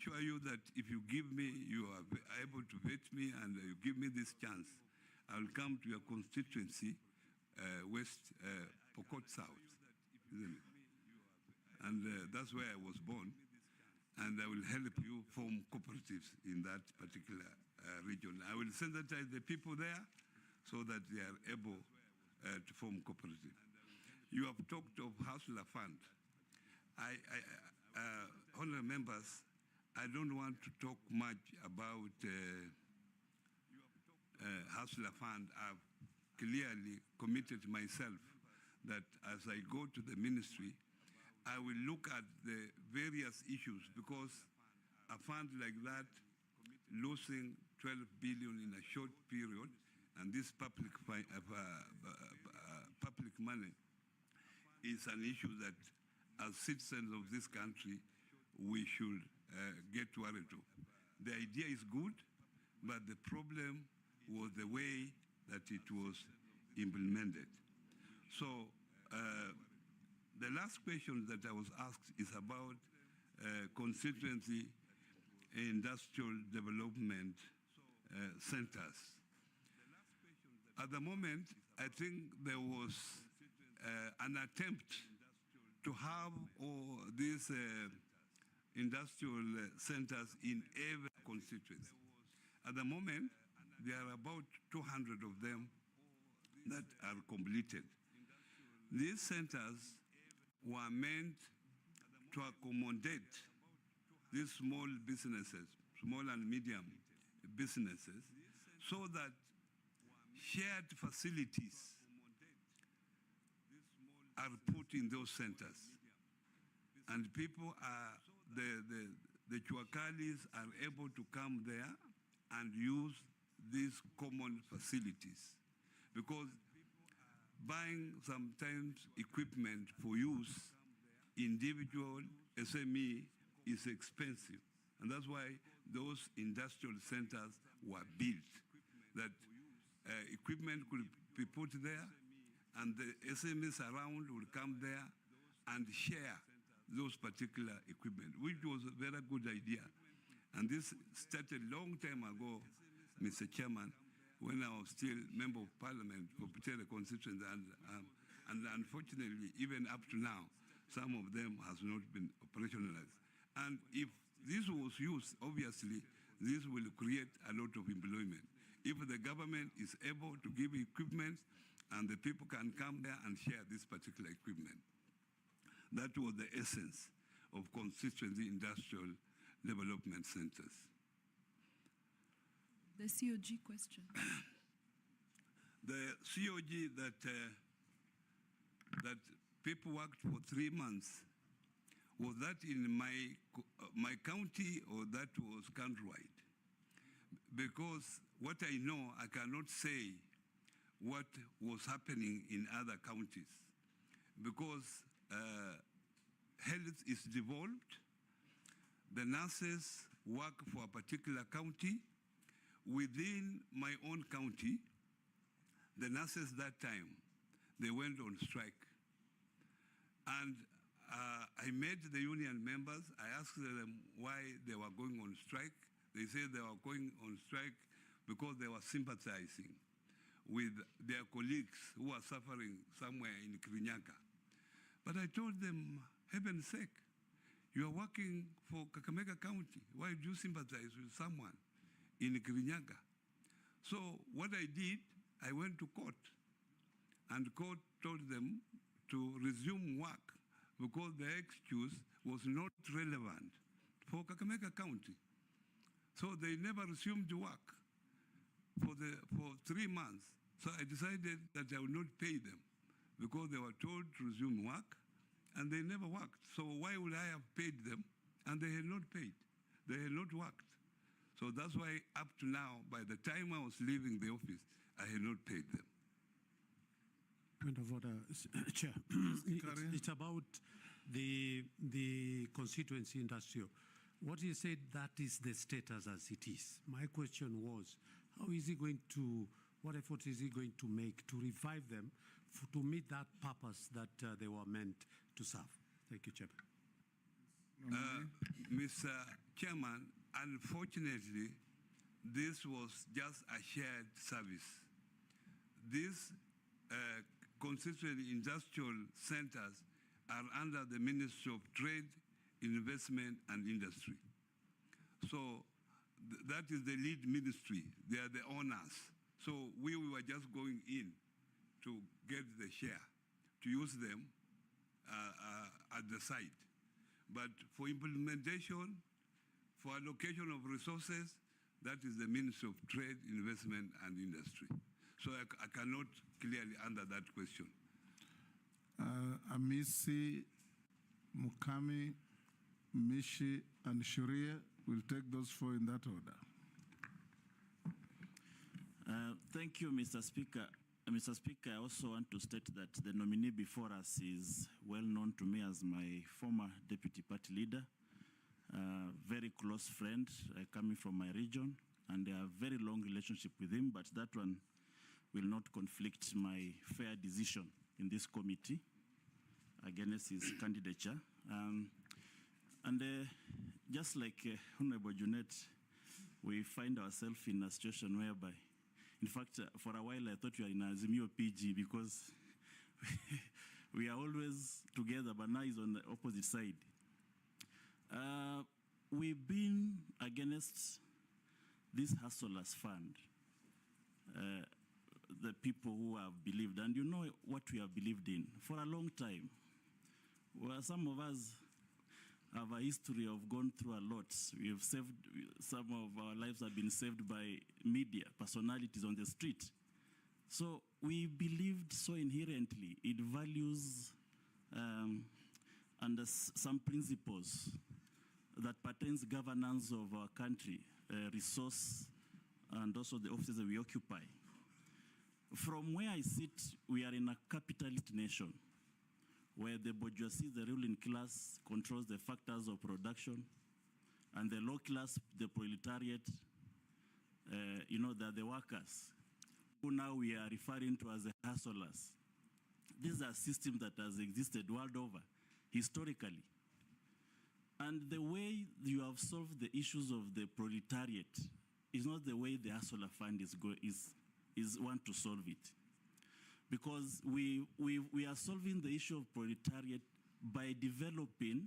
assure you that if you give me, you are able to vet me and you give me this chance, I will come to your constituency, West Pokot South, isn't it? And that's where I was born. And I will help you form cooperatives in that particular region. I will sensitize the people there so that they are able to form cooperatives. You have talked of Hustler Fund. Honourable members, I don't want to talk much about Hustler Fund. I've clearly committed myself that as I go to the ministry, I will look at the various issues, because a fund like that losing 12 billion in a short period, and this public money is an issue that as citizens of this country we should get worried of. The idea is good, but the problem was the way that it was implemented. So the last question that I was asked is about constituency industrial development centers. At the moment, I think there was an attempt to have all these industrial centers in every constituency. At the moment, there are about 200 of them that are completed. These centers were meant to accommodate these small businesses, small and medium businesses, so that shared facilities are put in those centers. And people are, the Chuakalis are able to come there and use these common facilities. Because buying sometimes equipment for use, individual, SME, is expensive. And that's why those industrial centers were built, that equipment could be put there, and the SMEs around will come there and share those particular equipment, which was a very good idea. And this started a long time ago, Mr. Chairman, when I was still member of parliament for Butere constituency, and unfortunately, even up to now, some of them has not been operationalized. And if this was used, obviously, this will create a lot of employment. If the government is able to give equipment and the people can come there and share this particular equipment. That was the essence of constituency industrial development centers. The COG question. The COG that people worked for 3 months, was that in my county or that was countrywide? Because what I know, I cannot say what was happening in other counties, because health is devolved. The nurses work for a particular county. Within my own county, the nurses that time, they went on strike. And I met the union members. I asked them why they were going on strike. They said they were going on strike because they were sympathizing with their colleagues who are suffering somewhere in Kirinyaga. But I told them, heaven's sake, you are working for Kakamega County. Why do you sympathize with someone in Kirinyaga? So what I did, I went to court, and court told them to resume work because the excuse was not relevant for Kakamega County. So they never resumed work for 3 months. So I decided that I would not pay them because they were told to resume work and they never worked. So why would I have paid them? And they had not paid. They had not worked. So that's why up to now, by the time I was leaving the office, I had not paid them. Point of order, Chair. It's about the constituency industrial. What you said, that is the status as it is. My question was, how is he going to, what effort is he going to make to revive them to meet that purpose that they were meant to serve? Thank you, Chair. Mr. Chairman, unfortunately, this was just a shared service. These constituent industrial centers are under the Ministry of Trade, Investment and Industry. So that is the lead ministry. They are the owners. So we were just going in to get the share, to use them at the site. But for implementation, for allocation of resources, that is the Ministry of Trade, Investment and Industry. So I cannot clearly answer that question. Amisi, Mukami, Mishi, and Shuria will take those four in that order. Thank you, Mr. Speaker. Mr. Speaker, I also want to state that the nominee before us is well known to me as my former deputy party leader, very close friend coming from my region, and I have a very long relationship with him, but that one will not conflict my fair decision in this committee against his candidature. Just like Honorable Junet, we find ourselves in a situation whereby, in fact, for a while I thought we are in Azimio PG because we are always together, but now he's on the opposite side. We've been against this hustlers fund, the people who have believed, and you know what we have believed in for a long time. Well, some of us have a history of gone through a lot. We have saved, some of our lives have been saved by media, personalities on the street. So we believed so inherently in values and some principles that pertains governance of our country, resource, and also the offices that we occupy. From where I sit, we are in a capitalist nation, where the bourgeoisie, the ruling class, controls the factors of production, and the low class, the proletariat, they're the workers, who now we are referring to as the hustlers. This is a system that has existed world over, historically. And the way you have solved the issues of the proletariat is not the way the hustler fund is want to solve it. Because we are solving the issue of proletariat by developing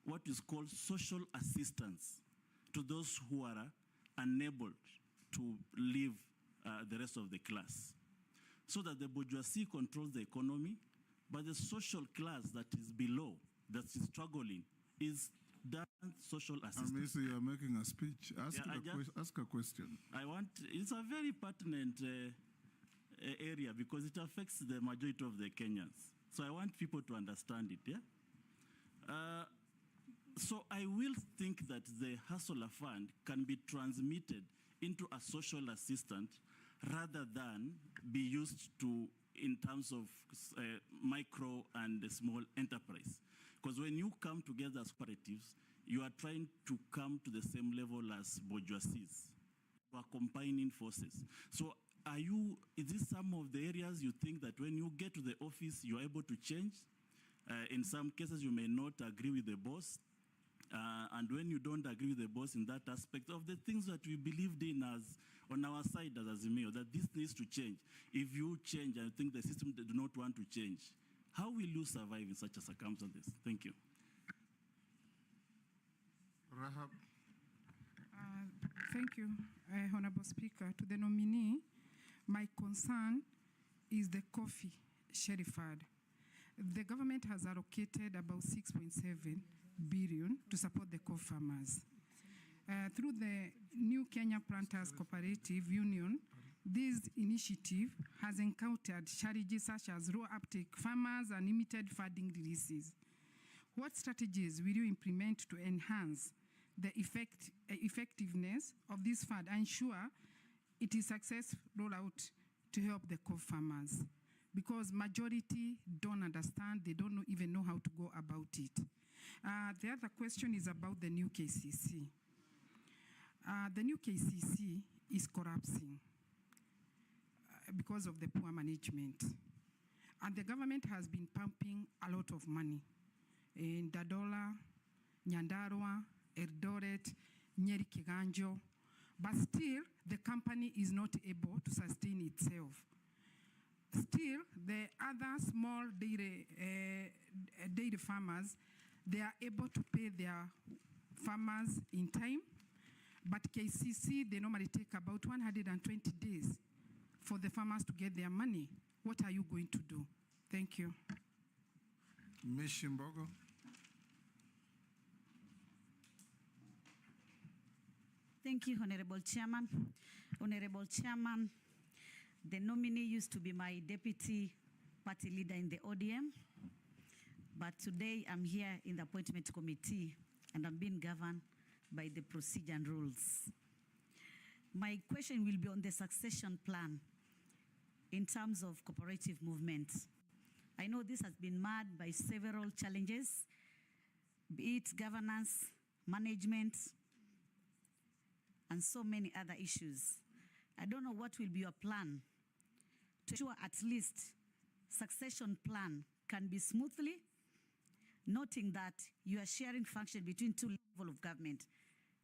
what is called social assistance to those who are unable to live the rest of the class. So that the bourgeoisie controls the economy, but the social class that is below, that is struggling, is done social assistance. Amisi, you are making a speech. Ask a question. It's a very pertinent area because it affects the majority of the Kenyans. So I want people to understand it, yeah? So I will think that the hustler fund can be transmitted into a social assistant rather than be used in terms of micro and small enterprise. Because when you come together as cooperatives, you are trying to come to the same level as bourgeoisies. You are combining forces. So is this some of the areas you think that when you get to the office, you're able to change? In some cases, you may not agree with the boss. And when you don't agree with the boss in that aspect of the things that we believed in as on our side as Azimio, that this needs to change. If you change and think the system do not want to change, how will you survive in such a circumstances? Thank you. Rahab. Thank you, Honorable Speaker. To the nominee, my concern is the coffee sheriff fund. The government has allocated about 6.7 billion to support the coffee farmers. Through the New Kenya Planters Cooperative Union, this initiative has encountered challenges such as low uptake, farmers, and limited funding releases. What strategies will you implement to enhance the effectiveness of this fund and ensure it is successful rollout to help the coffee farmers? Because majority don't understand, they don't even know how to go about it. The other question is about the new KCC. The new KCC is collapsing because of the poor management. And the government has been pumping a lot of money in Dadola, Nyandarua, Eldoret, Nyeri Kiganjo, but still the company is not able to sustain itself. Still, the other small dairy farmers, they are able to pay their farmers in time, but KCC, they normally take about 120 days for the farmers to get their money. What are you going to do? Thank you. Ms. Mbogo. Thank you, Honorable Chairman. Honorable Chairman, the nominee used to be my deputy party leader in the ODM, but today I'm here in the appointment committee and I'm being governed by the procedure and rules. My question will be on the succession plan in terms of cooperative movement. I know this has been marred by several challenges, be it governance, management, and so many other issues. I don't know what will be your plan to ensure at least succession plan can be smoothly, noting that you are sharing function between two levels of government,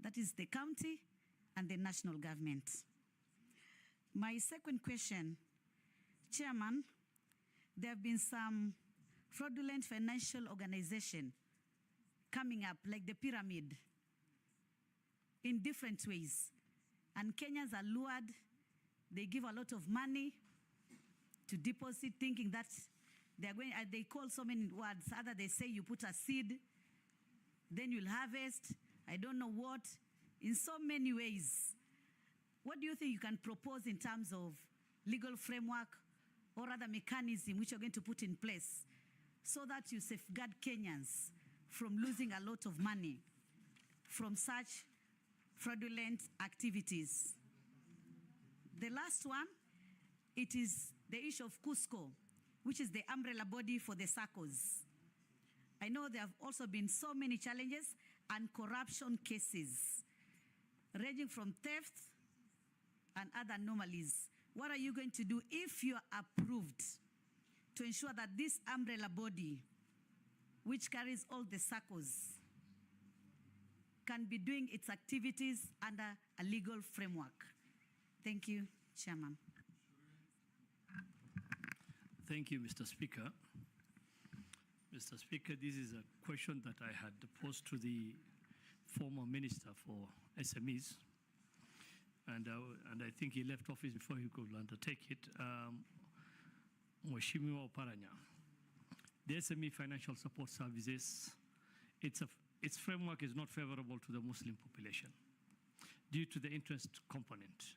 that is the county and the national government. My second question, Chairman, there have been some fraudulent financial organization coming up, like the pyramid, in different ways. And Kenyans are lured. They give a lot of money to deposit, thinking that they're going, they call so many words. Either they say you put a seed, then you'll harvest, I don't know what, in so many ways. What do you think you can propose in terms of legal framework or other mechanism which you're going to put in place so that you safeguard Kenyans from losing a lot of money from such fraudulent activities? The last one, it is the issue of Cusco, which is the umbrella body for the SACCOs. I know there have also been so many challenges and corruption cases, ranging from theft and other anomalies. What are you going to do if you are approved to ensure that this umbrella body, which carries all the SACCOs, can be doing its activities under a legal framework? Thank you, Chairman. Thank you, Mr. Speaker. Mr. Speaker, this is a question that I had posed to the former Minister for SMEs, and I think he left office before he could undertake it, Nomine Oparanya. The SME Financial Support Services, its framework is not favorable to the Muslim population due to the interest component.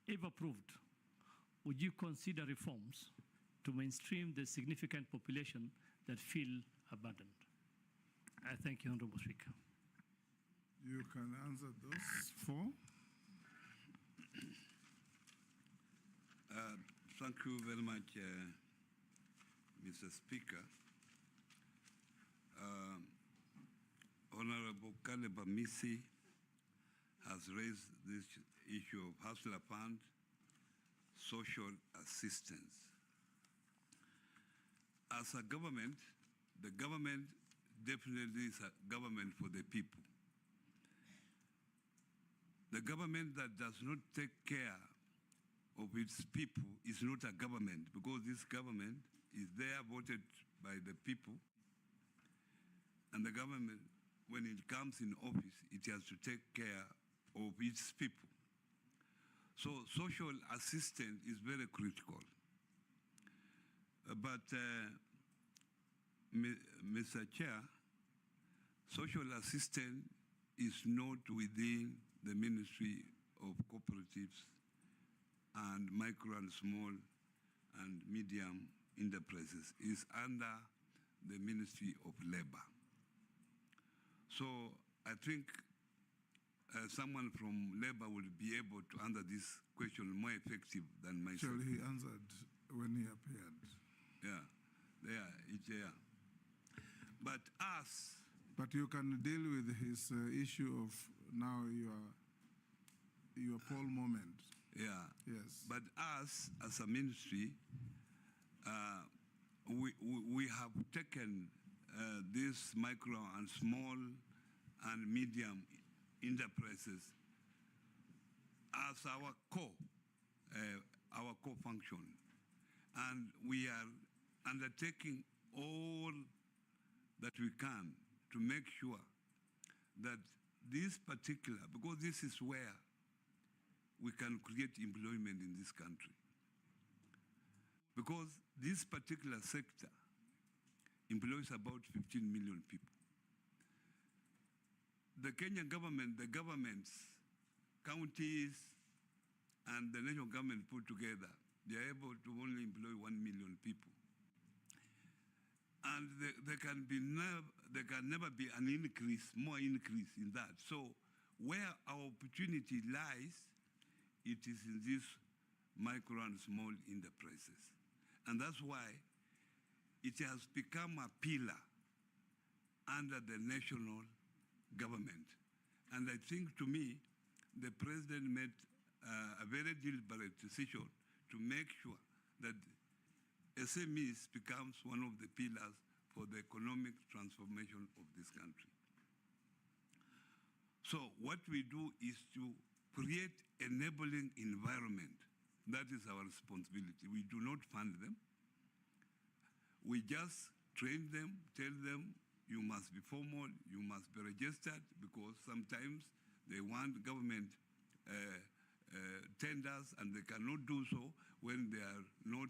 If approved, would you consider reforms to mainstream the significant population that feel abandoned? I thank you, Honorable Speaker. You can answer those four. Thank you very much, Mr. Speaker. Honorable Kaleba Misi has raised this issue of Hustler Fund, social assistance. As a government, the government definitely is a government for the people. The government that does not take care of its people is not a government, because this government is there voted by the people, and the government, when it comes in office, it has to take care of its people. So social assistance is very critical. But Mr. Chair, social assistance is not within the Ministry of Cooperatives and Micro and Small and Medium Enterprises. It's under the Ministry of Labor. So I think someone from Labor will be able to answer this question more effective than myself. Actually, he answered when he appeared. Yeah, it's there. But us... But you can deal with his issue of now your poll moment. Yeah. Yes. But us, as a ministry, we have taken this micro and small and medium enterprises as our core function. And we are undertaking all that we can to make sure that this particular, because this is where we can create employment in this country. Because this particular sector employs about 15 million people. The Kenyan government, the governments, counties, and the national government put together, they are able to only employ 1 million people. And there can never be an increase, more increase in that. So where our opportunity lies, it is in these micro and small enterprises. And that's why it has become a pillar under the national government. And I think, to me, the president made a very deliberate decision to make sure that SMEs becomes one of the pillars for the economic transformation of this country. So what we do is to create enabling environment. That is our responsibility. We do not fund them. We just train them, tell them, you must be formal, you must be registered, because sometimes they want government tenders and they cannot do so when they are not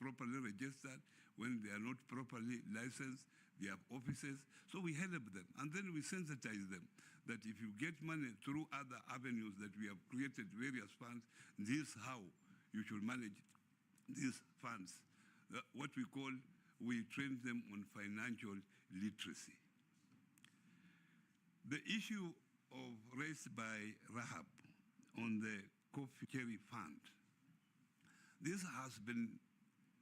properly registered, when they are not properly licensed, they have offices. So we help them, and then we sensitize them that if you get money through other avenues that we have created various funds, this is how you should manage these funds. What we call, we train them on financial literacy. The issue raised by Rahab on the coffee cherry fund, this has been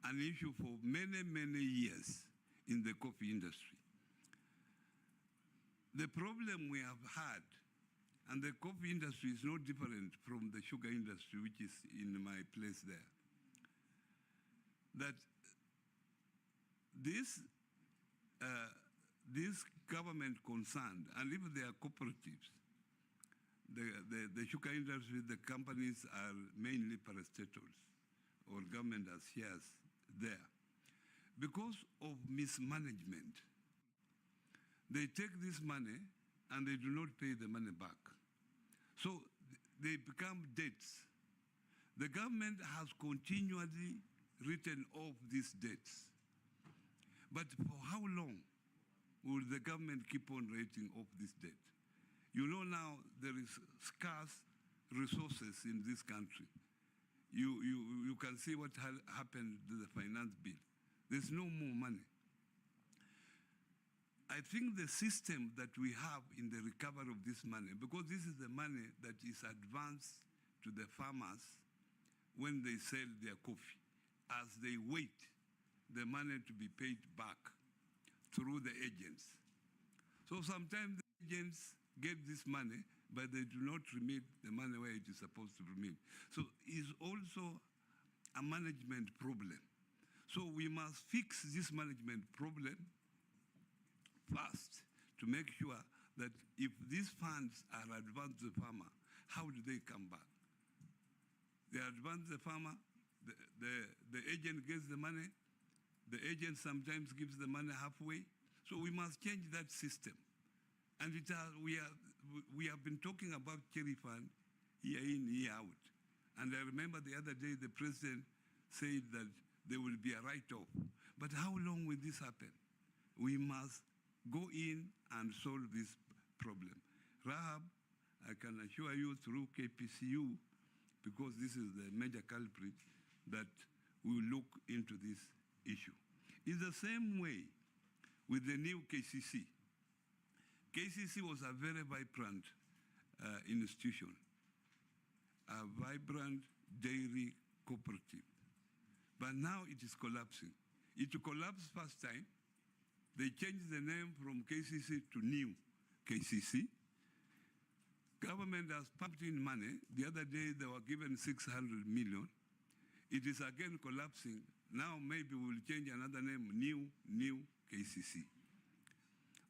an issue for many, many years in the coffee industry. The problem we have had, and the coffee industry is no different from the sugar industry, which is in my place there, that this government concerned, and if they are cooperatives, the sugar industry, the companies are mainly parastatals, or government has shares there. Because of mismanagement, they take this money and they do not pay the money back. So they become debts. The government has continually written off these debts. But for how long will the government keep on writing off this debt? You know, now there is scarce resources in this country. You can see what happened to the finance bill. There's no more money. I think the system that we have in the recovery of this money, because this is the money that is advanced to the farmers when they sell their coffee, as they wait the money to be paid back through the agents. So sometimes the agents get this money, but they do not remit the money where it is supposed to remit. So it's also a management problem. So we must fix this management problem first to make sure that if these funds are advanced to the farmer, how do they come back? They advance the farmer, the agent gets the money, the agent sometimes gives the money halfway. So we must change that system. And we have been talking about cherry fund year in, year out. And I remember the other day the president said that there will be a write-off. But how long will this happen? We must go in and solve this problem. Rahab, I can assure you through KPCU, because this is the major culprit, that we will look into this issue. In the same way with the new KCC. KCC was a very vibrant institution, a vibrant dairy cooperative. But now it is collapsing. It collapsed first time. They changed the name from KCC to New KCC. Government has pumped in money. The other day they were given 600 million. It is again collapsing. Now maybe we'll change another name, New KCC.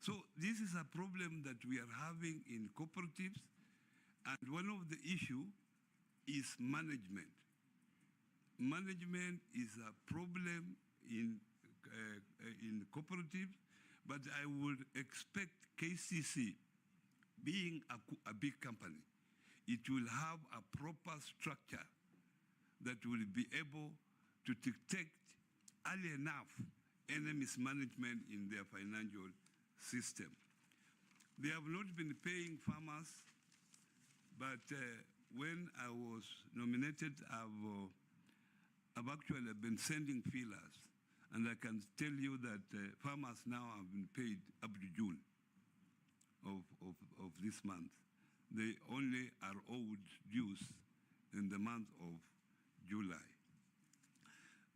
So this is a problem that we are having in cooperatives, and one of the issue is management. Management is a problem in cooperatives, but I would expect KCC, being a big company, it will have a proper structure that will be able to detect early enough any mismanagement in their financial system. They have not been paying farmers, but when I was nominated, I've actually been sending feelers, and I can tell you that farmers now have been paid up to June of this month. They only are owed dues in the month of July.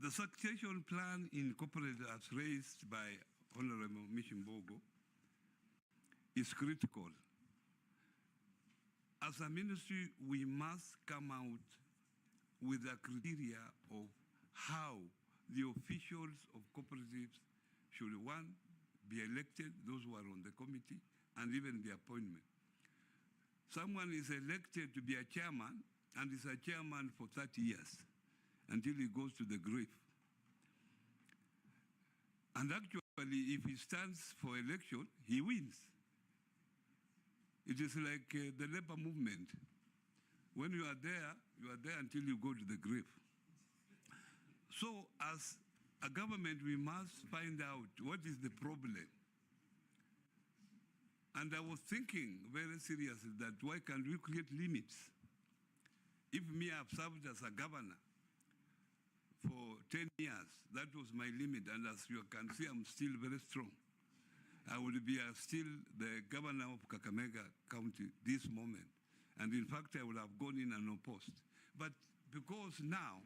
The succession plan in corporate as raised by Honorable Mishimbogo is critical. As a ministry, we must come out with a criteria of how the officials of cooperatives should, one, be elected, those who are on the committee, and even the appointment. Someone is elected to be a chairman and is a chairman for 30 years until he goes to the grave. And actually, if he stands for election, he wins. It is like the labor movement. When you are there until you go to the grave. So as a government, we must find out what is the problem. And I was thinking very seriously that why can't we create limits? If me, I've served as a governor for 10 years, that was my limit. And as you can see, I'm still very strong. I will be still the governor of Kakamega County this moment. And in fact, I would have gone in and opposed. But because now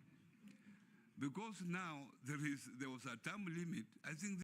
there was a term limit, I think